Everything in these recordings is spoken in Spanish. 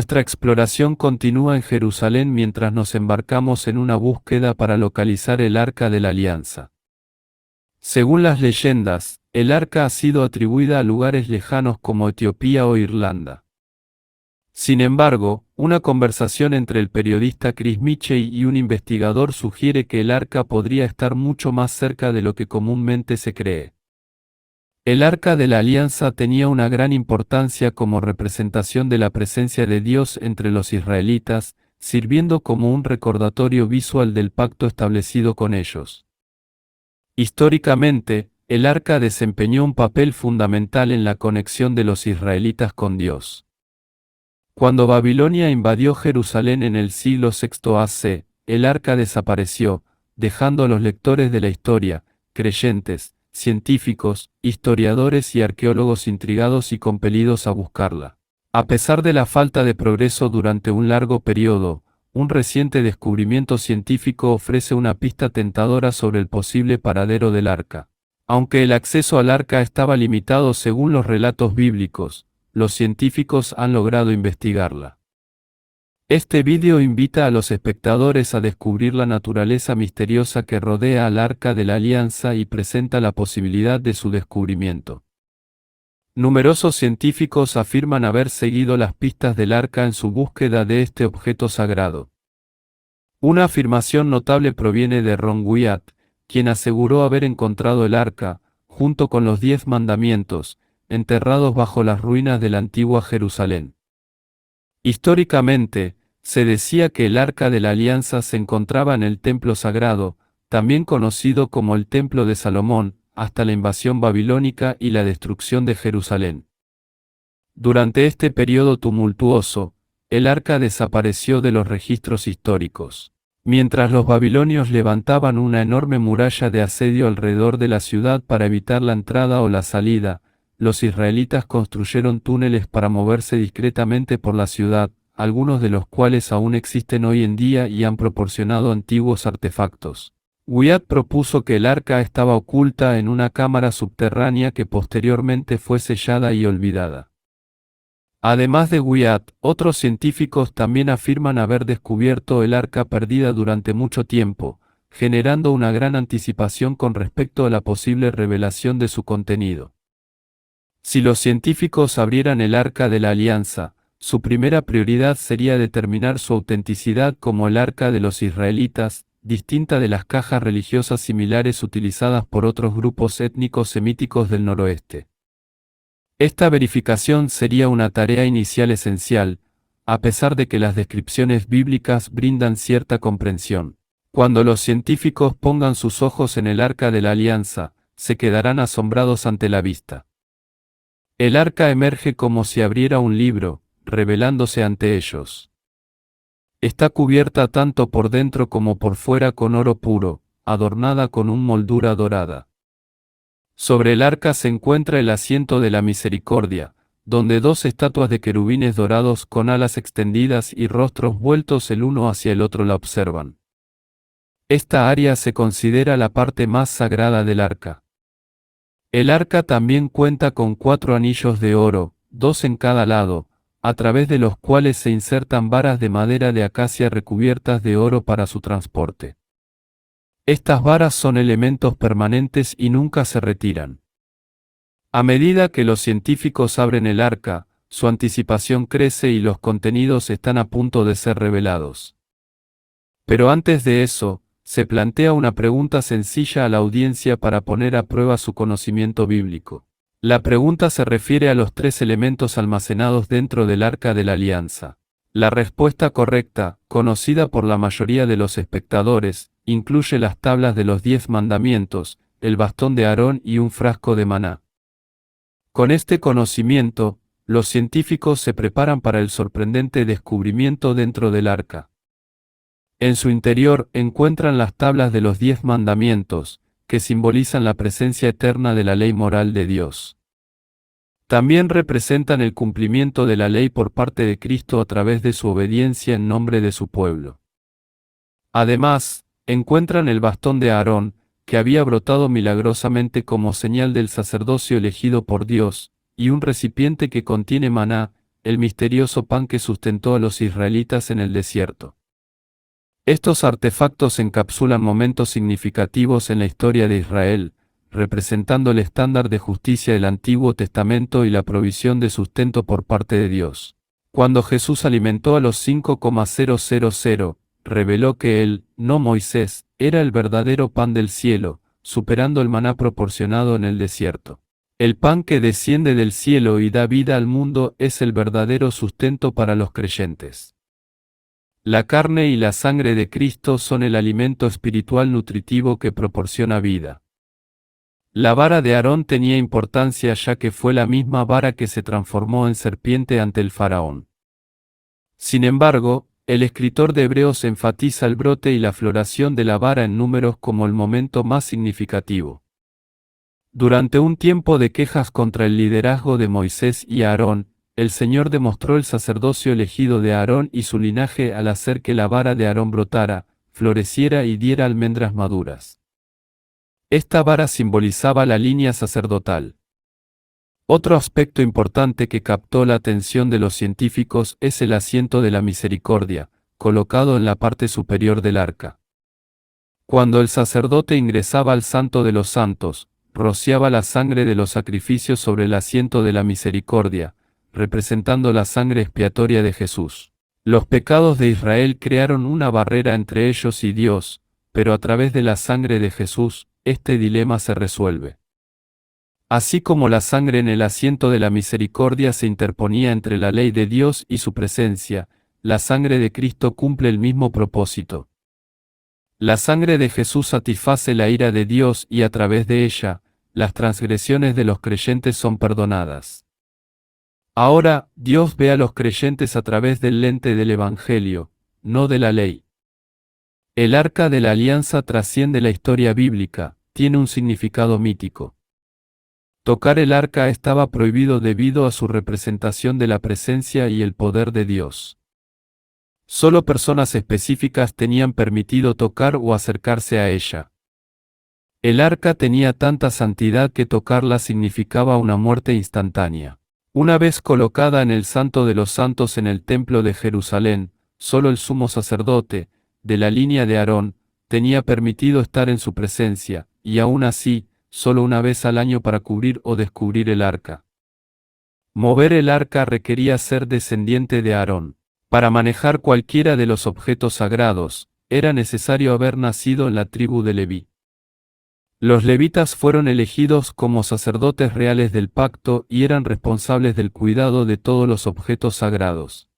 Nuestra exploración continúa en Jerusalén mientras nos embarcamos en una búsqueda para localizar el Arca de la Alianza. Según las leyendas, el arca ha sido atribuida a lugares lejanos como Etiopía o Irlanda. Sin embargo, una conversación entre el periodista Chris Mitchell y un investigador sugiere que el arca podría estar mucho más cerca de lo que comúnmente se cree. El Arca de la Alianza tenía una gran importancia como representación de la presencia de Dios entre los israelitas, sirviendo como un recordatorio visual del pacto establecido con ellos. Históricamente, el arca desempeñó un papel fundamental en la conexión de los israelitas con Dios. Cuando Babilonia invadió Jerusalén en el siglo VI AC, el arca desapareció, dejando a los lectores de la historia, creyentes, científicos, historiadores y arqueólogos intrigados y compelidos a buscarla. A pesar de la falta de progreso durante un largo periodo, un reciente descubrimiento científico ofrece una pista tentadora sobre el posible paradero del arca. Aunque el acceso al arca estaba limitado según los relatos bíblicos, los científicos han logrado investigarla. Este vídeo invita a los espectadores a descubrir la naturaleza misteriosa que rodea al Arca de la Alianza y presenta la posibilidad de su descubrimiento. Numerosos científicos afirman haber seguido las pistas del arca en su búsqueda de este objeto sagrado. Una afirmación notable proviene de Ron Wyatt, quien aseguró haber encontrado el arca, junto con los 10 mandamientos, enterrados bajo las ruinas de la antigua Jerusalén. Históricamente, se decía que el Arca de la Alianza se encontraba en el Templo Sagrado, también conocido como el Templo de Salomón, hasta la invasión babilónica y la destrucción de Jerusalén. Durante este periodo tumultuoso, el arca desapareció de los registros históricos. Mientras los babilonios levantaban una enorme muralla de asedio alrededor de la ciudad para evitar la entrada o la salida, los israelitas construyeron túneles para moverse discretamente por la ciudad, algunos de los cuales aún existen hoy en día y han proporcionado antiguos artefactos. Wyatt propuso que el arca estaba oculta en una cámara subterránea que posteriormente fue sellada y olvidada. Además de Wyatt, otros científicos también afirman haber descubierto el arca perdida durante mucho tiempo, generando una gran anticipación con respecto a la posible revelación de su contenido. Si los científicos abrieran el Arca de la Alianza, su primera prioridad sería determinar su autenticidad como el Arca de los israelitas, distinta de las cajas religiosas similares utilizadas por otros grupos étnicos semíticos del noroeste. Esta verificación sería una tarea inicial esencial, a pesar de que las descripciones bíblicas brindan cierta comprensión. Cuando los científicos pongan sus ojos en el Arca de la Alianza, se quedarán asombrados ante la vista. El arca emerge como si abriera un libro, revelándose ante ellos. Está cubierta tanto por dentro como por fuera con oro puro, adornada con una moldura dorada. Sobre el arca se encuentra el asiento de la misericordia, donde 2 estatuas de querubines dorados con alas extendidas y rostros vueltos el uno hacia el otro la observan. Esta área se considera la parte más sagrada del arca. El arca también cuenta con 4 anillos de oro, 2 en cada lado, a través de los cuales se insertan varas de madera de acacia recubiertas de oro para su transporte. Estas varas son elementos permanentes y nunca se retiran. A medida que los científicos abren el arca, su anticipación crece y los contenidos están a punto de ser revelados. Pero antes de eso, se plantea una pregunta sencilla a la audiencia para poner a prueba su conocimiento bíblico. La pregunta se refiere a los 3 elementos almacenados dentro del Arca de la Alianza. La respuesta correcta, conocida por la mayoría de los espectadores, incluye las tablas de los 10 mandamientos, el bastón de Aarón y un frasco de maná. Con este conocimiento, los científicos se preparan para el sorprendente descubrimiento dentro del arca. En su interior encuentran las tablas de los 10 mandamientos, que simbolizan la presencia eterna de la ley moral de Dios. También representan el cumplimiento de la ley por parte de Cristo a través de su obediencia en nombre de su pueblo. Además, encuentran el bastón de Aarón, que había brotado milagrosamente como señal del sacerdocio elegido por Dios, y un recipiente que contiene maná, el misterioso pan que sustentó a los israelitas en el desierto. Estos artefactos encapsulan momentos significativos en la historia de Israel, representando el estándar de justicia del Antiguo Testamento y la provisión de sustento por parte de Dios. Cuando Jesús alimentó a los 5,000, reveló que él, no Moisés, era el verdadero pan del cielo, superando el maná proporcionado en el desierto. El pan que desciende del cielo y da vida al mundo es el verdadero sustento para los creyentes. La carne y la sangre de Cristo son el alimento espiritual nutritivo que proporciona vida. La vara de Aarón tenía importancia ya que fue la misma vara que se transformó en serpiente ante el faraón. Sin embargo, el escritor de Hebreos enfatiza el brote y la floración de la vara en Números como el momento más significativo. Durante un tiempo de quejas contra el liderazgo de Moisés y Aarón, el Señor demostró el sacerdocio elegido de Aarón y su linaje al hacer que la vara de Aarón brotara, floreciera y diera almendras maduras. Esta vara simbolizaba la línea sacerdotal. Otro aspecto importante que captó la atención de los científicos es el asiento de la misericordia, colocado en la parte superior del arca. Cuando el sacerdote ingresaba al Santo de los Santos, rociaba la sangre de los sacrificios sobre el asiento de la misericordia, representando la sangre expiatoria de Jesús. Los pecados de Israel crearon una barrera entre ellos y Dios, pero a través de la sangre de Jesús, este dilema se resuelve. Así como la sangre en el asiento de la misericordia se interponía entre la ley de Dios y su presencia, la sangre de Cristo cumple el mismo propósito. La sangre de Jesús satisface la ira de Dios y a través de ella, las transgresiones de los creyentes son perdonadas. Ahora, Dios ve a los creyentes a través del lente del Evangelio, no de la ley. El arca de la alianza trasciende la historia bíblica, tiene un significado mítico. Tocar el arca estaba prohibido debido a su representación de la presencia y el poder de Dios. Solo personas específicas tenían permitido tocar o acercarse a ella. El arca tenía tanta santidad que tocarla significaba una muerte instantánea. Una vez colocada en el Santo de los Santos en el Templo de Jerusalén, solo el sumo sacerdote, de la línea de Aarón, tenía permitido estar en su presencia, y aún así, solo una vez al año para cubrir o descubrir el arca. Mover el arca requería ser descendiente de Aarón. Para manejar cualquiera de los objetos sagrados, era necesario haber nacido en la tribu de Leví. Los levitas fueron elegidos como sacerdotes reales del pacto y eran responsables del cuidado de todos los objetos sagrados.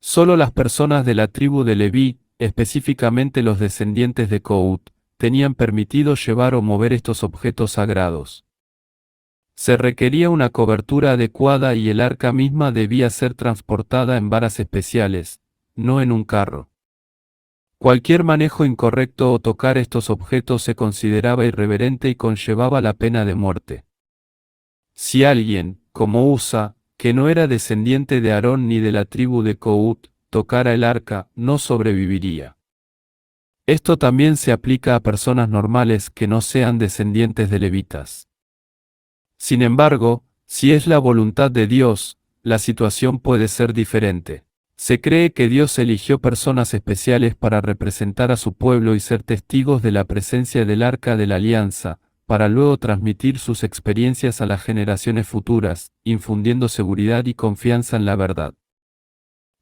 Solo las personas de la tribu de Leví, específicamente los descendientes de Coat, tenían permitido llevar o mover estos objetos sagrados. Se requería una cobertura adecuada y el arca misma debía ser transportada en varas especiales, no en un carro. Cualquier manejo incorrecto o tocar estos objetos se consideraba irreverente y conllevaba la pena de muerte. Si alguien, como Usa, que no era descendiente de Aarón ni de la tribu de Coat, tocara el arca, no sobreviviría. Esto también se aplica a personas normales que no sean descendientes de levitas. Sin embargo, si es la voluntad de Dios, la situación puede ser diferente. Se cree que Dios eligió personas especiales para representar a su pueblo y ser testigos de la presencia del Arca de la Alianza, para luego transmitir sus experiencias a las generaciones futuras, infundiendo seguridad y confianza en la verdad.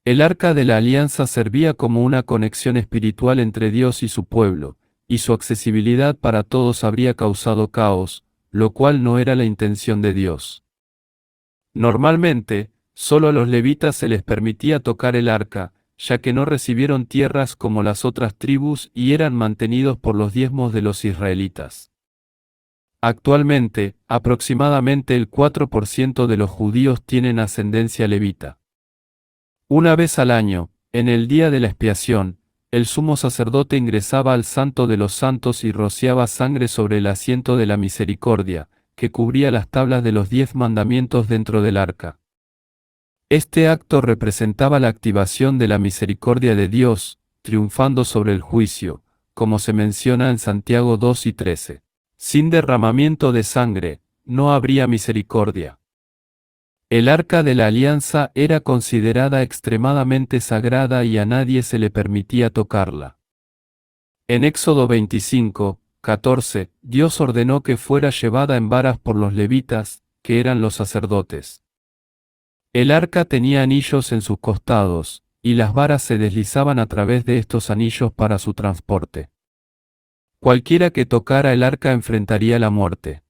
El Arca de la Alianza servía como una conexión espiritual entre Dios y su pueblo, y su accesibilidad para todos habría causado caos, lo cual no era la intención de Dios. Normalmente, solo a los levitas se les permitía tocar el arca, ya que no recibieron tierras como las otras tribus y eran mantenidos por los diezmos de los israelitas. Actualmente, aproximadamente el 4% de los judíos tienen ascendencia levita. Una vez al año, en el día de la expiación, el sumo sacerdote ingresaba al Santo de los Santos y rociaba sangre sobre el asiento de la misericordia, que cubría las tablas de los 10 mandamientos dentro del arca. Este acto representaba la activación de la misericordia de Dios, triunfando sobre el juicio, como se menciona en Santiago 2 y 13. Sin derramamiento de sangre, no habría misericordia. El Arca de la Alianza era considerada extremadamente sagrada y a nadie se le permitía tocarla. En Éxodo 25, 14, Dios ordenó que fuera llevada en varas por los levitas, que eran los sacerdotes. El arca tenía anillos en sus costados, y las varas se deslizaban a través de estos anillos para su transporte. Cualquiera que tocara el arca enfrentaría la muerte.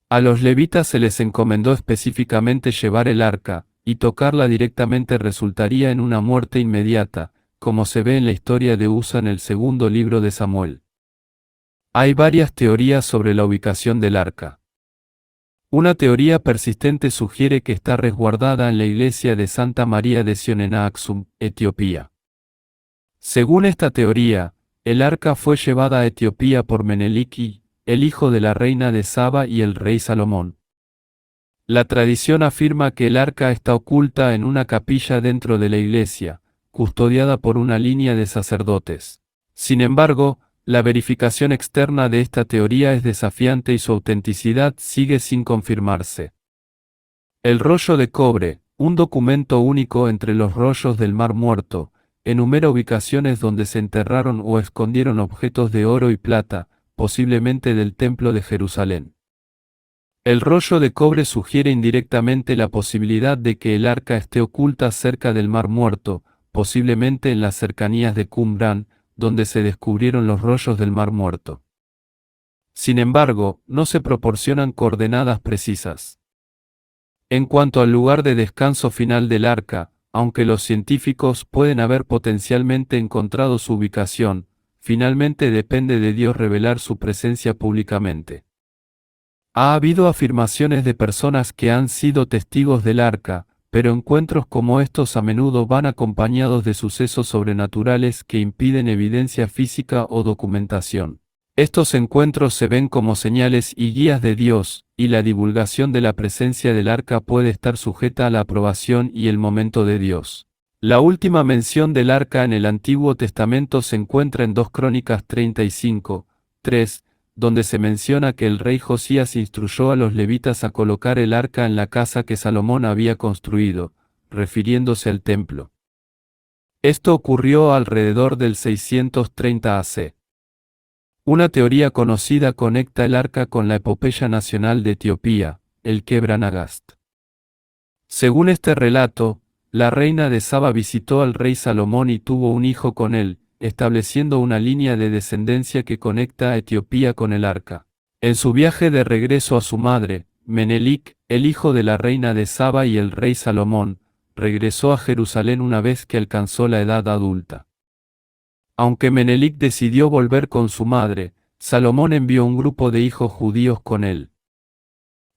A los levitas se les encomendó específicamente llevar el arca, y tocarla directamente resultaría en una muerte inmediata, como se ve en la historia de Usa en el segundo libro de Samuel. Hay varias teorías sobre la ubicación del arca. Una teoría persistente sugiere que está resguardada en la iglesia de Santa María de Sion en Aksum, Etiopía. Según esta teoría, el arca fue llevada a Etiopía por Menelik, el hijo de la reina de Saba y el rey Salomón. La tradición afirma que el arca está oculta en una capilla dentro de la iglesia, custodiada por una línea de sacerdotes. Sin embargo, la verificación externa de esta teoría es desafiante y su autenticidad sigue sin confirmarse. El rollo de cobre, un documento único entre los rollos del Mar Muerto, enumera ubicaciones donde se enterraron o escondieron objetos de oro y plata, posiblemente del Templo de Jerusalén. El rollo de cobre sugiere indirectamente la posibilidad de que el arca esté oculta cerca del Mar Muerto, posiblemente en las cercanías de Qumran, donde se descubrieron los rollos del Mar Muerto. Sin embargo, no se proporcionan coordenadas precisas. En cuanto al lugar de descanso final del arca, aunque los científicos pueden haber potencialmente encontrado su ubicación, finalmente depende de Dios revelar su presencia públicamente. Ha habido afirmaciones de personas que han sido testigos del arca, pero encuentros como estos a menudo van acompañados de sucesos sobrenaturales que impiden evidencia física o documentación. Estos encuentros se ven como señales y guías de Dios, y la divulgación de la presencia del arca puede estar sujeta a la aprobación y el momento de Dios. La última mención del arca en el Antiguo Testamento se encuentra en 2 Crónicas 35, 3, donde se menciona que el rey Josías instruyó a los levitas a colocar el arca en la casa que Salomón había construido, refiriéndose al templo. Esto ocurrió alrededor del 630 AC. Una teoría conocida conecta el arca con la epopeya nacional de Etiopía, el Kebra Nagast. Según este relato, la reina de Saba visitó al rey Salomón y tuvo un hijo con él, estableciendo una línea de descendencia que conecta a Etiopía con el arca. En su viaje de regreso a su madre, Menelik, el hijo de la reina de Saba y el rey Salomón, regresó a Jerusalén una vez que alcanzó la edad adulta. Aunque Menelik decidió volver con su madre, Salomón envió un grupo de hijos judíos con él.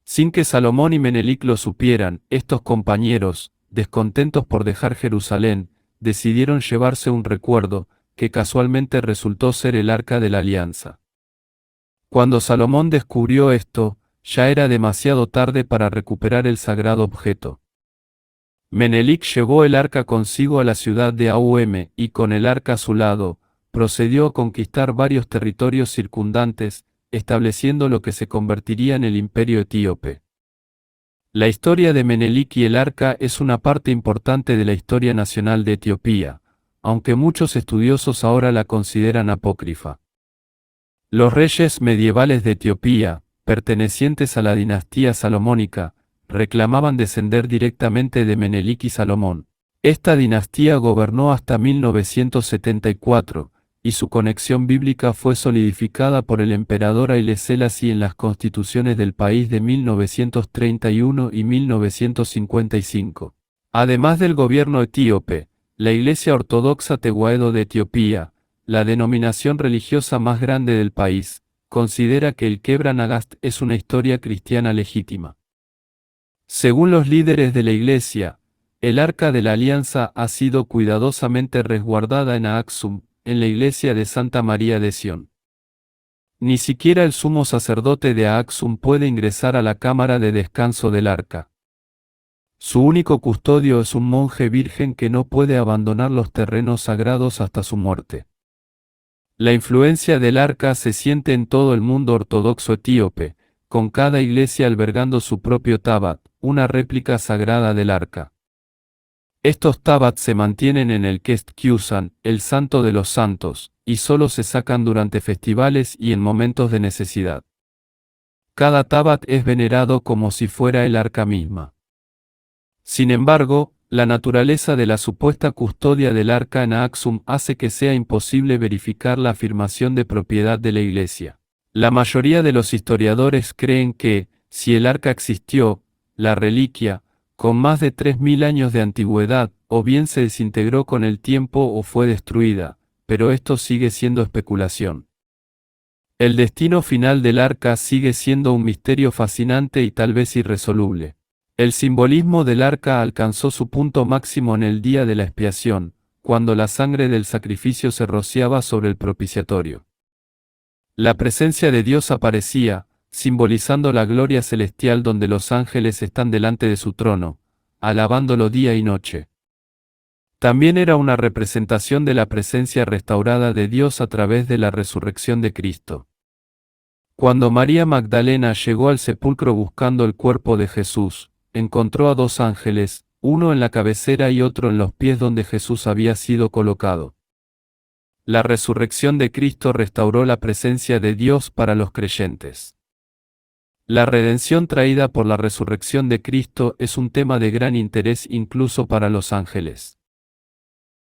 Sin que Salomón y Menelik lo supieran, estos compañeros, descontentos por dejar Jerusalén, decidieron llevarse un recuerdo, que casualmente resultó ser el Arca de la Alianza. Cuando Salomón descubrió esto, ya era demasiado tarde para recuperar el sagrado objeto. Menelik llevó el arca consigo a la ciudad de Aum y con el arca a su lado, procedió a conquistar varios territorios circundantes, estableciendo lo que se convertiría en el imperio etíope. La historia de Menelik y el arca es una parte importante de la historia nacional de Etiopía, aunque muchos estudiosos ahora la consideran apócrifa. Los reyes medievales de Etiopía, pertenecientes a la dinastía salomónica, reclamaban descender directamente de Menelik y Salomón. Esta dinastía gobernó hasta 1974, y su conexión bíblica fue solidificada por el emperador Haile Selassie en las constituciones del país de 1931 y 1955. Además del gobierno etíope, la Iglesia Ortodoxa Tewahedo de Etiopía, la denominación religiosa más grande del país, considera que el Kebra Nagast es una historia cristiana legítima. Según los líderes de la Iglesia, el Arca de la Alianza ha sido cuidadosamente resguardada en Aksum, en la iglesia de Santa María de Sion. Ni siquiera el sumo sacerdote de Aksum puede ingresar a la cámara de descanso del arca. Su único custodio es un monje virgen que no puede abandonar los terrenos sagrados hasta su muerte. La influencia del arca se siente en todo el mundo ortodoxo etíope, con cada iglesia albergando su propio tabat, una réplica sagrada del arca. Estos tabat se mantienen en el Kest Kyusan, el santo de los santos, y solo se sacan durante festivales y en momentos de necesidad. Cada tabat es venerado como si fuera el arca misma. Sin embargo, la naturaleza de la supuesta custodia del arca en Aksum hace que sea imposible verificar la afirmación de propiedad de la Iglesia. La mayoría de los historiadores creen que, si el arca existió, la reliquia, con más de 3000 años de antigüedad, o bien se desintegró con el tiempo o fue destruida, pero esto sigue siendo especulación. El destino final del arca sigue siendo un misterio fascinante y tal vez irresoluble. El simbolismo del arca alcanzó su punto máximo en el día de la expiación, cuando la sangre del sacrificio se rociaba sobre el propiciatorio. La presencia de Dios aparecía, simbolizando la gloria celestial donde los ángeles están delante de su trono, alabándolo día y noche. También era una representación de la presencia restaurada de Dios a través de la resurrección de Cristo. Cuando María Magdalena llegó al sepulcro buscando el cuerpo de Jesús, encontró a dos ángeles, uno en la cabecera y otro en los pies donde Jesús había sido colocado. La resurrección de Cristo restauró la presencia de Dios para los creyentes. La redención traída por la resurrección de Cristo es un tema de gran interés incluso para los ángeles.